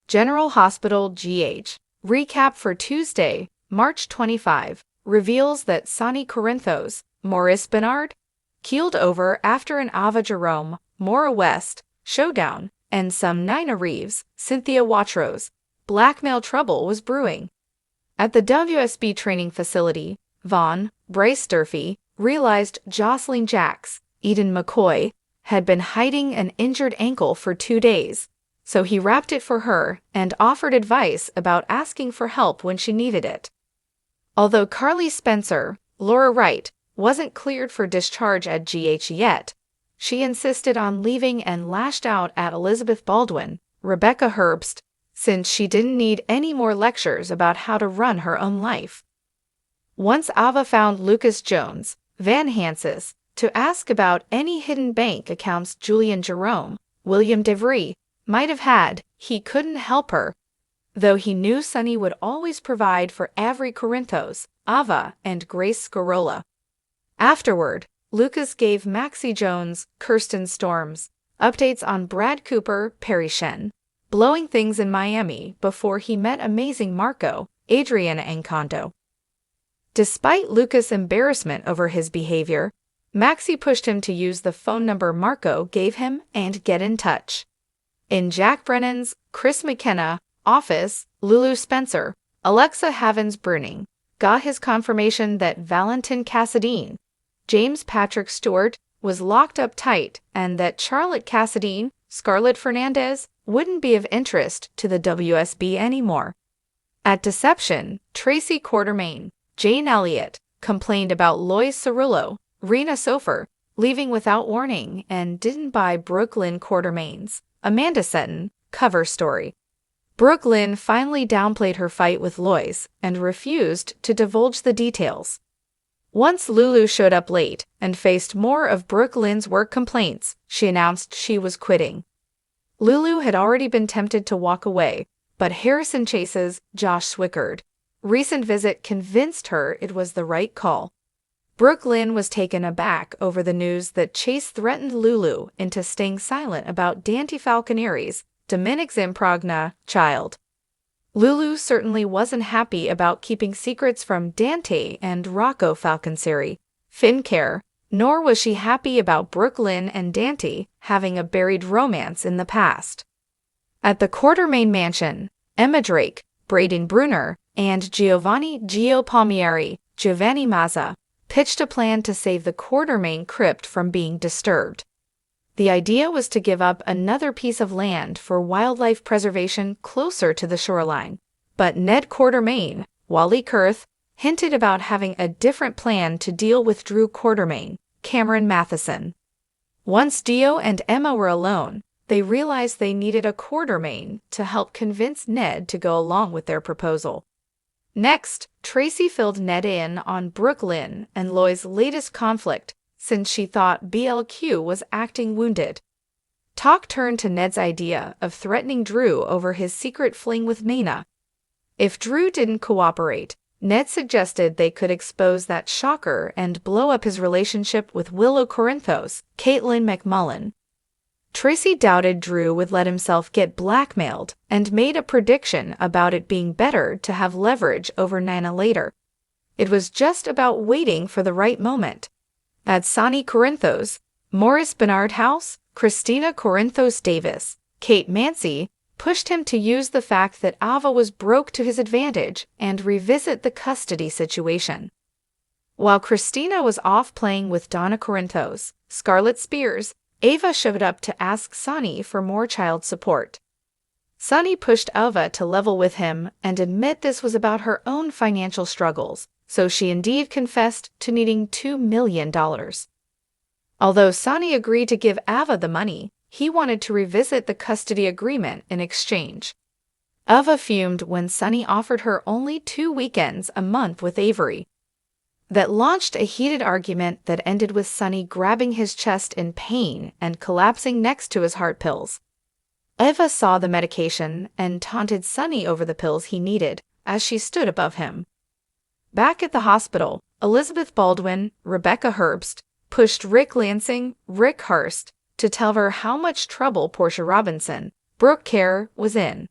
General Hospital GH. Recap for Tuesday, March 25, reveals that Sonny Corinthos, Maurice Bernard, keeled over after an Ava Jerome, Maura West, showdown, and some Nina Reeves, Cynthia Watrous. Blackmail trouble was brewing. At the WSB training facility, Vaughn, Bryce Durfee, realized Jocelyn Jacks, Eden McCoy, had been hiding an injured ankle for 2 days, so he wrapped it for her and offered advice about asking for help when she needed it. Although Carly Spencer, Laura Wright, wasn't cleared for discharge at GH yet, she insisted on leaving and lashed out at Elizabeth Baldwin, Rebecca Herbst, since she didn't need any more lectures about how to run her own life. Once Ava found Lucas Jones, Van Hansis, to ask about any hidden bank accounts Julian Jerome, William DeVry, might have had, he couldn't help her, though he knew Sonny would always provide for Avery Corinthos, Ava, and Grace Scarola. Afterward, Lucas gave Maxie Jones, Kirsten Storms, updates on Brad Cooper, Perry Shen, blowing things in Miami before he met amazing Marco, Adriana Encanto. Despite Lucas' embarrassment over his behavior, Maxie pushed him to use the phone number Marco gave him and get in touch. In Jack Brennan's Chris McKenna office, Lulu Spencer, Alexa Havens-Bruning, got his confirmation that Valentin Cassadine, James Patrick Stewart, was locked up tight and that Charlotte Cassadine, Scarlett Fernandez, wouldn't be of interest to the WSB anymore. At Deception, Tracy Quartermain, Jane Elliott, complained about Lois Cerullo, Rena Sofer, leaving without warning and didn't buy Brooklyn Quartermain's Amanda Seton cover story. Brooklyn finally downplayed her fight with Lois and refused to divulge the details. Once Lulu showed up late and faced more of Brooklyn's work complaints, she announced she was quitting. Lulu had already been tempted to walk away, but Harrison Chase's Josh Swickard recent visit convinced her it was the right call. Brooklyn was taken aback over the news that Chase threatened Lulu into staying silent about Dante Falconeri's Dominic's Improgna child. Lulu certainly wasn't happy about keeping secrets from Dante and Rocco Falconceri, Fincare, nor was she happy about Brooklyn and Dante having a buried romance in the past. At the Quartermain mansion, Emma Drake, Braden Bruner, and Giovanni Palmieri, Giovanni Mazza, pitched a plan to save the Quartermain crypt from being disturbed. The idea was to give up another piece of land for wildlife preservation closer to the shoreline, but Ned Quartermain, Wally Kurth, hinted about having a different plan to deal with Drew Quartermain, Cameron Matheson. Once Dio and Emma were alone, they realized they needed a Quartermain to help convince Ned to go along with their proposal. Next, Tracy filled Ned in on Brooklyn and Lois' latest conflict, since she thought BLQ was acting wounded. Talk turned to Ned's idea of threatening Drew over his secret fling with Nina. If Drew didn't cooperate, Ned suggested they could expose that shocker and blow up his relationship with Willow Corinthos, Caitlin McMullen. Tracy doubted Drew would let himself get blackmailed and made a prediction about it being better to have leverage over Nina later. It was just about waiting for the right moment. At Sonny Corinthos, Maurice Bernard House, Christina Corinthos Davis, Kate Mancy, pushed him to use the fact that Ava was broke to his advantage and revisit the custody situation. While Christina was off playing with Donna Corinthos, Scarlett Spears, Ava showed up to ask Sonny for more child support. Sonny pushed Ava to level with him and admit this was about her own financial struggles, so she indeed confessed to needing $2 million. Although Sonny agreed to give Ava the money, he wanted to revisit the custody agreement in exchange. Ava fumed when Sonny offered her only 2 weekends a month with Avery. That launched a heated argument that ended with Sonny grabbing his chest in pain and collapsing next to his heart pills. Ava saw the medication and taunted Sonny over the pills he needed as she stood above him. Back at the hospital, Elizabeth Baldwin, Rebecca Herbst, pushed Rick Lansing, Rick Hurst, to tell her how much trouble Portia Robinson, Brooke Kerr, was in.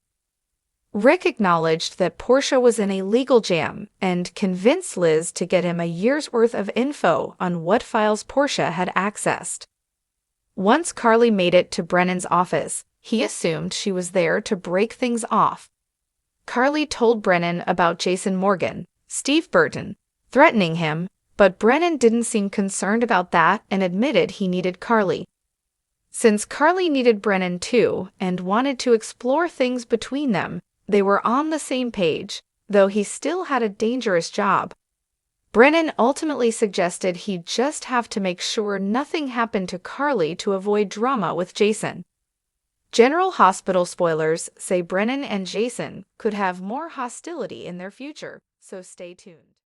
Rick acknowledged that Portia was in a legal jam and convinced Liz to get him a year's worth of info on what files Portia had accessed. Once Carly made it to Brennan's office, he assumed she was there to break things off. Carly told Brennan about Jason Morgan, Steve Burton, threatening him, but Brennan didn't seem concerned about that and admitted he needed Carly. Since Carly needed Brennan too and wanted to explore things between them, they were on the same page, though he still had a dangerous job. Brennan ultimately suggested he'd just have to make sure nothing happened to Carly to avoid drama with Jason. General Hospital spoilers say Brennan and Jason could have more hostility in their future, so stay tuned.